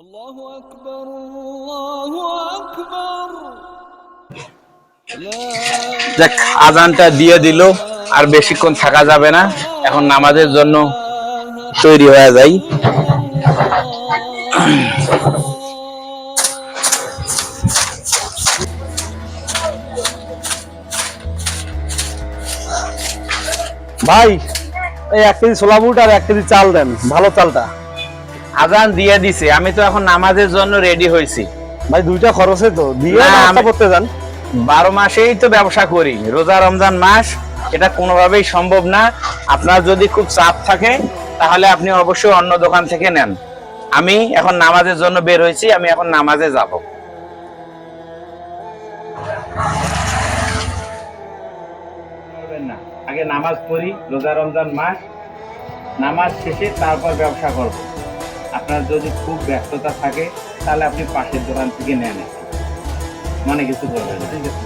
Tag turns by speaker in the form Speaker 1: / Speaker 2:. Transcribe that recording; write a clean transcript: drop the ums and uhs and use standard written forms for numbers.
Speaker 1: আল্লাহু আকবার, আল্লাহু আকবার।
Speaker 2: দেখ, আজানটা দিয়ে দিল, আর বেশিক্ষণ থাকা যাবে না, এখন নামাজের জন্য তৈরি হয়ে যাই।
Speaker 3: ভাই, এই 1 কেজি ছোলা বুট আর 1 কেজি চাল দেন, ভালো চালটা।
Speaker 2: আজান দিয়ে দিছে, আমি তো এখন নামাজের জন্য রেডি হয়েছি।
Speaker 3: ভাই দুইটা খরচে তো দিয়ে
Speaker 2: না,
Speaker 3: নাস্তা করতে যান।
Speaker 2: 12 মাসেই তো ব্যবসা করি, রোজা রমজান মাস, এটা কোনোভাবেই সম্ভব না। আপনার যদি খুব চাপ থাকে তাহলে আপনি অবশ্যই অন্য দোকান থেকে নেন। আমি এখন নামাজের জন্য বের হয়েছি, আমি এখন নামাজে যাব। না, আগে নামাজ পড়ি, রোজা রমজান মাস, নামাজ শেষে তারপর ব্যবসা করব। আপনার যদি খুব ব্যস্ততা থাকে তাহলে আপনি পাশের দোকান থেকে নেন, মনে কিছু করবেন না।
Speaker 3: ঠিক আছে।